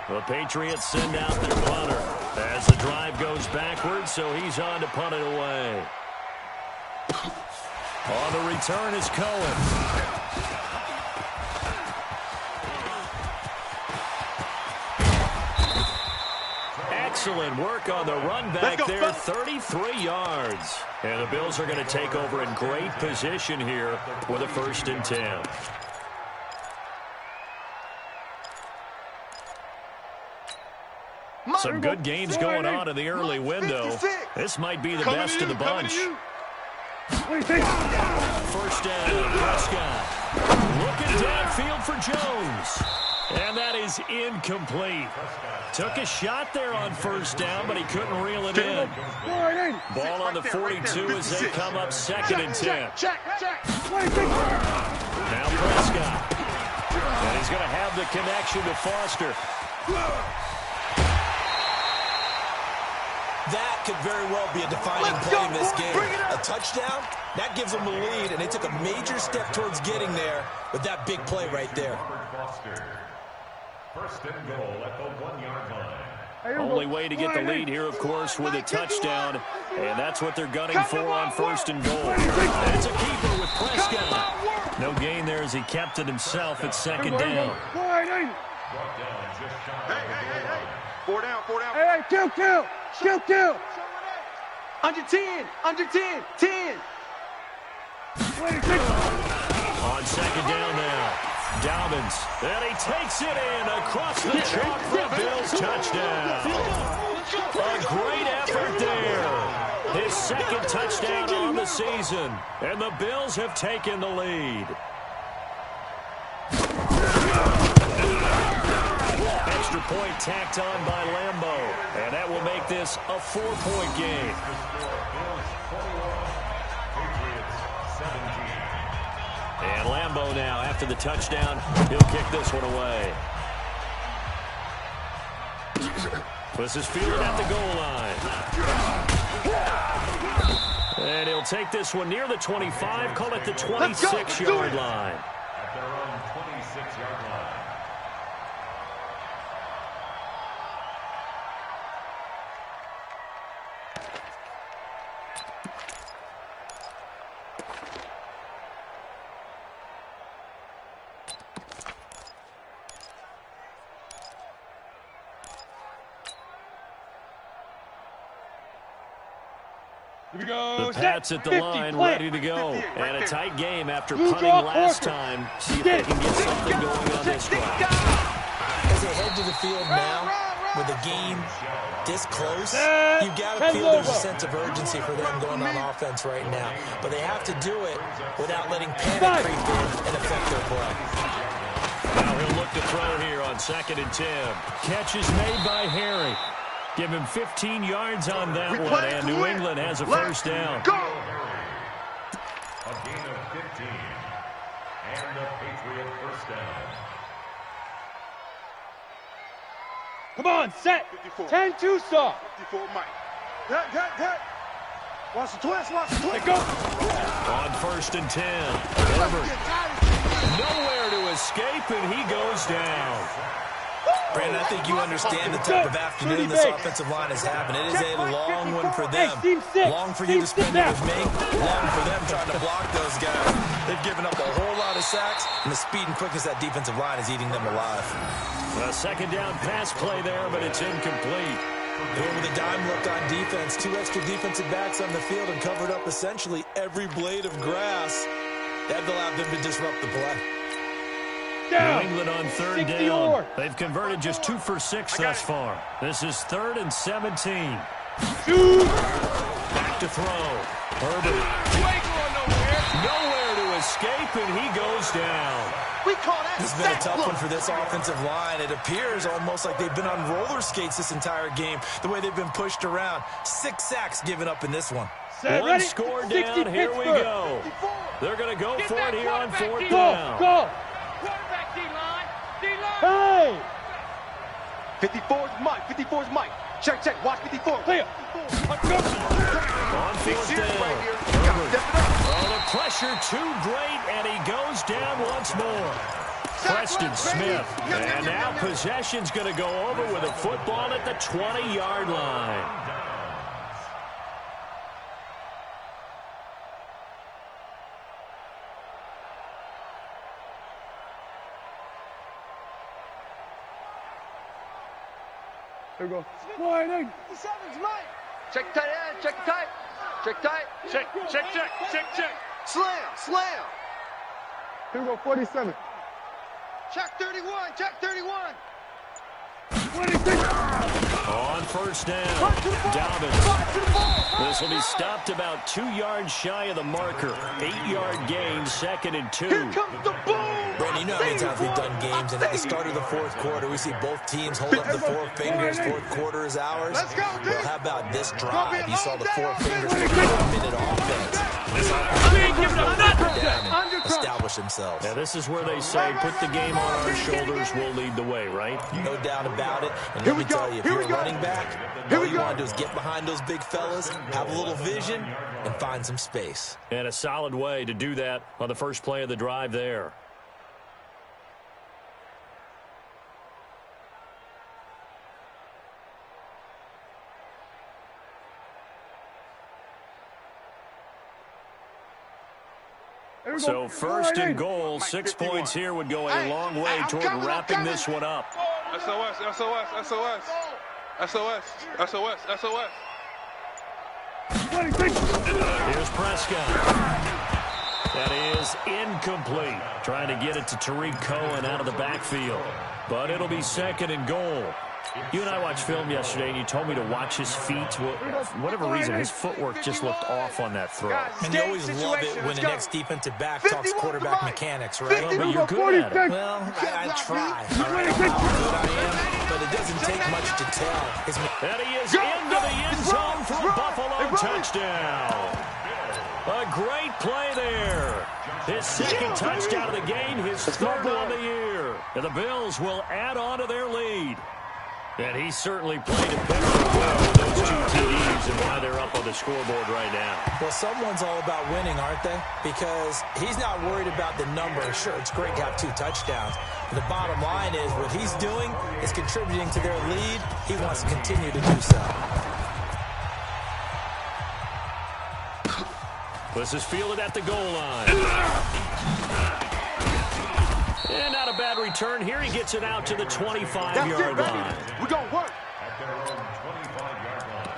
Speaker 1: The Patriots send out their punter as the drive goes backwards, so he's on to punt it away. On the return is Cohen. Excellent work on the run back there, 33 yards. And the Bills are going to take over in great position here with a 1st and 10. Some good games going on in the early window. This might be the best of the bunch. 1st down, Prescott. Looking downfield for Jones. And that is incomplete. Took a shot there on 1st down, but he couldn't reel it in. Ball on the 42 as they come up 2nd and 10. Now Prescott. And he's going to have the connection to Foster.
Speaker 4: That could very well be a defining play in this game. A touchdown, that gives them the lead, and they took a major step towards getting there with that big play right there.
Speaker 6: 1st and goal at the 1-yard line.
Speaker 1: Only way to get the lead here, of course, with a touchdown, and that's what they're gunning for on 1st and goal. And it's a keeper with Prescott. No gain there as he kept it himself at second down.
Speaker 2: Wide eight.
Speaker 3: Hey. 4 down, 4 down.
Speaker 2: Hey, kill.
Speaker 3: Under 10, 10.
Speaker 1: On second down now, Dobbins, and he takes it in across the chalk for a Bills touchdown. A great effort there. His second touchdown on the season, and the Bills have taken the lead. Extra point tacked on by Lambeau, and that will make this a 4-point game. And Lambeau now, after the touchdown, he'll kick this one away. This is fielded at the goal line. And he'll take this one near the 25, call it the 26-yard line.
Speaker 6: At their own 26-yard line.
Speaker 5: Here we go.
Speaker 1: The Pats at the
Speaker 5: 50,
Speaker 1: line,
Speaker 5: play.
Speaker 1: ready to go. And a tight game after
Speaker 5: Blue
Speaker 1: punting
Speaker 5: draw
Speaker 1: last
Speaker 5: quarter.
Speaker 1: time. See if they can get something going on this drive.
Speaker 4: As they head to the field now, with the game this close, you've got to feel there's a sense of urgency for them going on offense right now. But they have to do it without letting panic creep in and affect their play.
Speaker 1: Now he'll look to throw here on 2nd and 10. Catch is made by Harry. Give him 15 yards on that one, and New England has a first down.
Speaker 3: Go!
Speaker 6: A gain of 15. And the Patriot first down.
Speaker 5: Come on, set.
Speaker 3: 54.
Speaker 5: 10-2 stop.
Speaker 3: 54 Mike. Hit. Watch the twist.
Speaker 5: Let go.
Speaker 1: On 1st and 10. Herbert. Nowhere to escape, and he goes down.
Speaker 4: Brandon, I think you understand the type of afternoon this offensive line is having. It is a long one for them. Long for you to spend it with me. Long for them trying to block those guys. They've given up a whole lot of sacks, and the speed and quickness of that defensive line is eating them alive.
Speaker 1: A second down pass play there, but it's incomplete.
Speaker 4: Going with a dime look on defense. 2 extra defensive backs on the field and covered up essentially every blade of grass. That allowed them to disrupt the play.
Speaker 1: New England on 3rd down. They've converted just 2 for 6 thus far. This is 3rd and 17. Back to throw. Herbert. Nowhere to escape, and he goes down.
Speaker 3: We call that
Speaker 4: This has been a tough one for this offensive line. It appears almost like they've been on roller skates this entire game, the way they've been pushed around. 6 sacks given up in this one.
Speaker 1: One score down. Here we go. They're going to go for it here on 4th down.
Speaker 5: Go.
Speaker 7: Quarterback D-line. D-line.
Speaker 5: Hey.
Speaker 3: 54's Mike. Check. Watch 54.
Speaker 5: Clear.
Speaker 1: On 4th down. Oh, the pressure too great, and he goes down once more. Preston Smith. And now possession's going to go over with a football at the 20-yard line.
Speaker 2: Here we go. Wide eight.
Speaker 3: 57's Mike. Check tight end. Check tight.
Speaker 7: Check.
Speaker 3: Slam.
Speaker 2: Here we go. 47.
Speaker 3: Check 31.
Speaker 1: On 1st down, Dobbins. This will be stopped about 2 yards shy of the marker. 8-yard gain, 2nd and 2.
Speaker 3: Here comes the boom.
Speaker 4: Brandon, you know how many times we've done games, and at the start of the 4th quarter, we see both teams hold up the 4 fingers. 4th quarter is ours.
Speaker 3: Let's go, dude.
Speaker 4: Well, how about this drive? You saw the 4 fingers for 4-minute offense. This
Speaker 7: We ain't giving up nothing.
Speaker 4: down and establish themselves.
Speaker 1: Now, this is where they say, put the game on our shoulders, we'll lead the way, right?
Speaker 4: No doubt about it. And let me tell you, if you're a running back, all you want to do is get behind those big fellas, have a little vision, and find some space.
Speaker 1: And a solid way to do that on the first play of the drive there. So first and goal, 6 points here would go a long way toward wrapping this one up.
Speaker 3: SOS, SOS, SOS. SOS, SOS, SOS.
Speaker 1: Here's Prescott. That is incomplete. Trying to get it to Tariq Cohen out of the backfield. But it'll be second and goal. You and I watched film yesterday, and you told me to watch his feet. Well, for whatever reason, his footwork just looked off on that throw.
Speaker 4: And you always love it when the next defensive back talks quarterback mechanics, right?
Speaker 1: Well, but you're good at it.
Speaker 4: Well, I try. I don't know how good I am, but it doesn't take much to tell.
Speaker 1: And he is into the end zone for a Buffalo touchdown. A great play there. His second touchdown of the game, his third on the year. And the Bills will add on to their lead. And he certainly played a pivotal role with those two TDs and why they're up on the scoreboard right now.
Speaker 4: Well, someone's all about winning, aren't they? Because he's not worried about the number. Sure, it's great to have 2 touchdowns. But the bottom line is what he's doing is contributing to their lead. He wants to continue to do so.
Speaker 1: This is fielded at the goal line. And not a bad return here. He gets it out to the 25-yard line.
Speaker 3: We're going to work.
Speaker 6: At their own 25-yard line.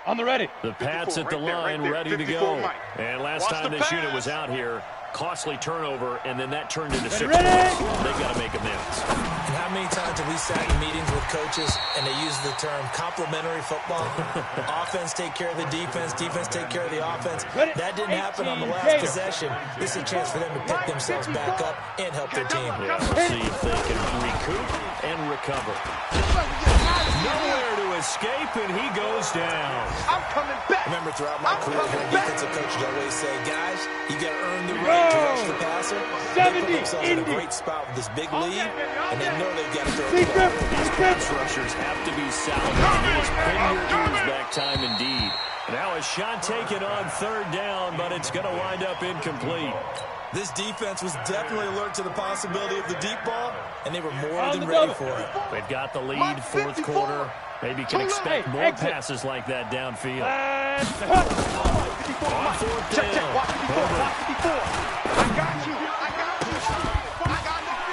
Speaker 5: On the ready.
Speaker 1: The Pats at the line, ready to go. And last time this unit was out here, costly turnover, and then that turned into 6 points. They've got to make amends.
Speaker 4: And how many times have we sat in meetings with coaches and they use the term complementary football? Offense take care of the defense, defense take care of the offense. That didn't happen on the last possession. This is a chance for them to pick themselves back up and help their team.
Speaker 1: Yeah, we'll see if they can recoup and recover. Nowhere to escape, and he goes down.
Speaker 3: I'm coming back.
Speaker 4: Remember, throughout my career, defensive coaches always say, guys, you got to earn the right to rush the passer. They put themselves in a great spot with this big lead, and they know they've got to throw the ball.
Speaker 1: These pass rushers have to be salvaged. It is pin your ears back time indeed. Now a shot taken on third down, but it's going to wind up incomplete.
Speaker 4: This defense was definitely alert to the possibility of the deep ball, and they were more than ready for it.
Speaker 1: They've got the lead, fourth quarter. Maybe can expect more passes like that downfield. On fourth down.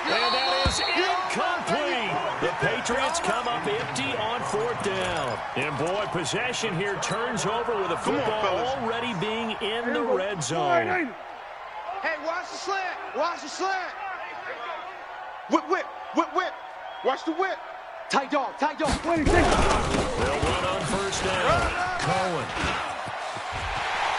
Speaker 1: And that is incomplete. The Patriots come up empty on fourth down. And boy, possession here turns over with the football already being in the red zone.
Speaker 3: Hey, watch the slant. Watch the slant. Whip, whip, whip, whip. Watch the whip. Tight dog, tight dog.
Speaker 1: They'll run on first down. Cohen.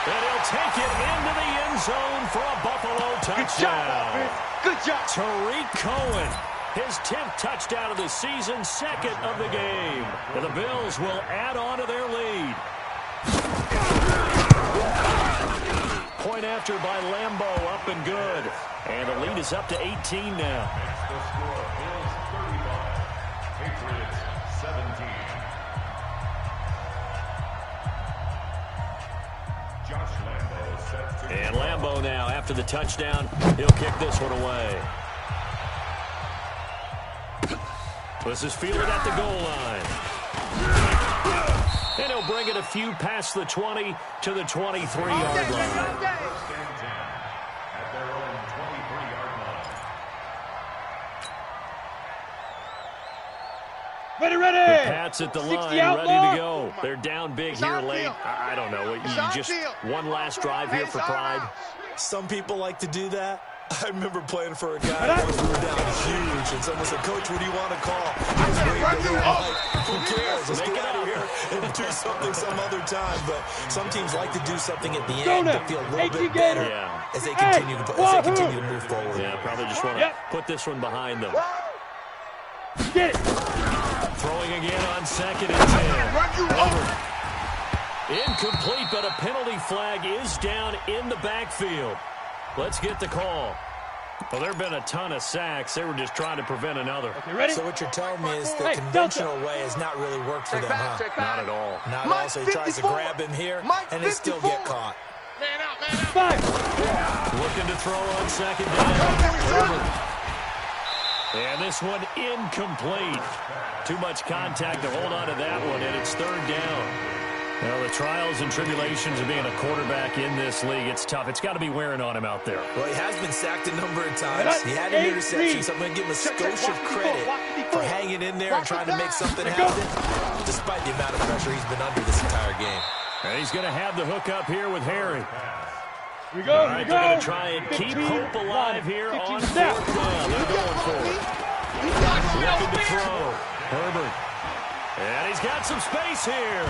Speaker 1: And he'll take it into the end zone for a Buffalo touchdown.
Speaker 3: Good job.
Speaker 1: Tariq Cohen, his 10th touchdown of the season, second of the game. And the Bills will add on to their lead. Point after by Lambeau, up and good. And the lead is up to 18 now.
Speaker 6: That's the score. Bills 35, Patriots 17. Josh Lambeau set to...
Speaker 1: And Lambeau now, after the touchdown, he'll kick this one away. This is fielded at the goal line. And he'll bring it a few past the 20 to the 23-yard line.
Speaker 6: First and 10 at their own 23-yard line.
Speaker 5: Ready,
Speaker 1: The
Speaker 5: ready.
Speaker 1: Pats at the
Speaker 5: 60
Speaker 1: line,
Speaker 5: outlaw.
Speaker 1: ready to go. They're down big here late. I don't know. You just one last drive here for pride.
Speaker 4: Some people like to do that. I remember playing for a guy once we were down huge, and someone said, Coach, what do you want to call? I was waiting to like, who cares? Let's get out of here and do something some other time. But some teams like to do something at the end to feel a little bit better as they continue to move forward.
Speaker 1: Yeah, probably just want to put this one behind them.
Speaker 5: Get it.
Speaker 1: Throwing again on second and 10. Over. Incomplete, but a penalty flag is down in the backfield. Let's get the call. Well, there have been a ton of sacks. They were just trying to prevent another.
Speaker 5: Okay, ready?
Speaker 4: So what you're telling me is the conventional way has not really worked for them, huh?
Speaker 1: Not at all.
Speaker 4: Not at all. So he tries to grab him here, and they still get caught.
Speaker 3: Man out, man out.
Speaker 5: 5.
Speaker 1: Looking to throw on second down. And this one incomplete. Too much contact to hold on to that one, and it's third down. Well, the trials and tribulations of being a quarterback in this league, it's tough. It's got to be wearing on him out there.
Speaker 4: Well, he has been sacked a number of times. He had an interception, so I'm going to give him a skosh of credit for hanging in there and trying to make something happen, despite the amount of pressure he's been under this entire game.
Speaker 1: And he's going to have the hook up here with Harry.
Speaker 5: Here we go,
Speaker 1: All right, they're going to try and keep hope alive here on fourth down. They're going for it. Looking to throw. Herbert. And he's got some space here.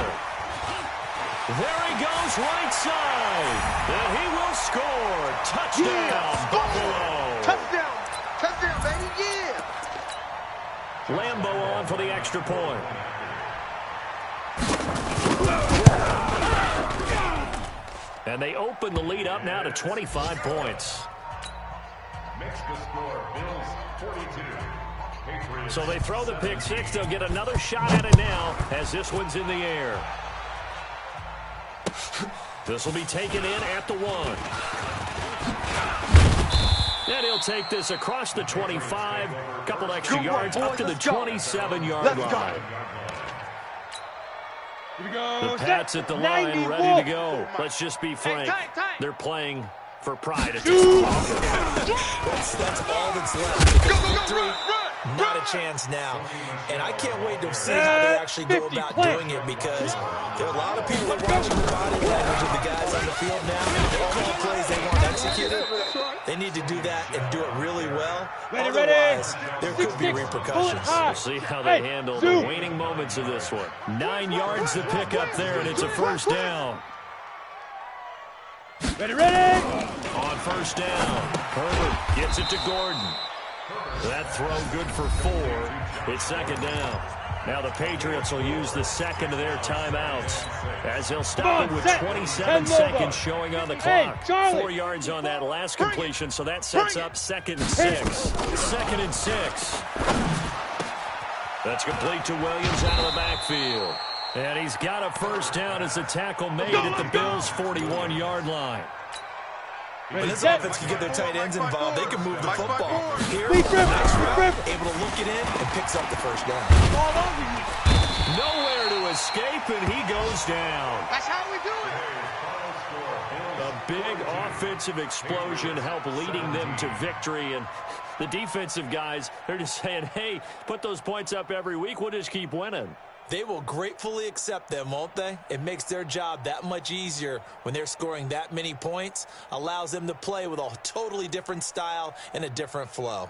Speaker 1: There he goes right side. And he will score. Touchdown, Buffalo.
Speaker 3: Touchdown. Touchdown, baby. Yeah.
Speaker 1: Lambeau on for the extra point. And they open the lead up now to 25 points.
Speaker 6: Makes the score, Bills 42. Patriots.
Speaker 1: So they throw the pick six. They'll get another shot at it now as this one's in the air. This will be taken in at the 1. And he'll take this across the 25. A couple extra yards up to the 27-yard line. The Pats at the line, ready to go. Let's just be frank. They're playing for pride at this point.
Speaker 4: That's all that's left. Victory, not a chance now. And I can't wait to see how they actually go about doing it, because there are a lot of people that are watching the body language of the guys on the field now. They call plays they want executed. They need to do that and do it really well. Otherwise, there could be repercussions.
Speaker 1: We'll see how they handle the waning moments of this one. 9 yards to pick up there, and it's a first down.
Speaker 5: Ready!
Speaker 1: On first down, Herbert gets it to Gordon. That throw good for 4. It's second down. Now the Patriots will use the second of their timeouts as they'll stop it with 27 seconds showing on the clock. 4 yards on that last completion, so that sets up 2nd and 6. 2nd and 6. That's complete to Williams out of the backfield. And he's got a first down as the tackle made at the Bills' 41-yard line.
Speaker 4: When this offense can get their tight ends involved, they can move the football. Here, nice route, able to look it in, and picks up the first down.
Speaker 1: Nowhere to escape, and he goes down.
Speaker 3: That's how we do it.
Speaker 1: A big offensive explosion helped leading them to victory, and the defensive guys, they're just saying, hey, put those points up every week, we'll just keep winning.
Speaker 4: They will gratefully accept them, won't they? It makes their job that much easier when they're scoring that many points, allows them to play with a totally different style and a different flow.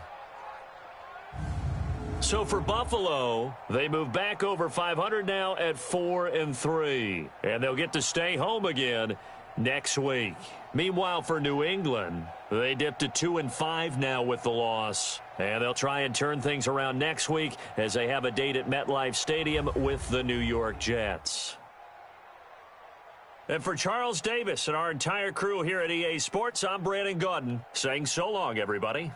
Speaker 1: So for Buffalo, they move back over 500 now at 4-3, and they'll get to stay home again next week. Meanwhile, for New England, they dipped to 2-5 now with the loss. And they'll try and turn things around next week as they have a date at MetLife Stadium with the New York Jets. And for Charles Davis and our entire crew here at EA Sports, I'm Brandon Gaudin saying so long, everybody.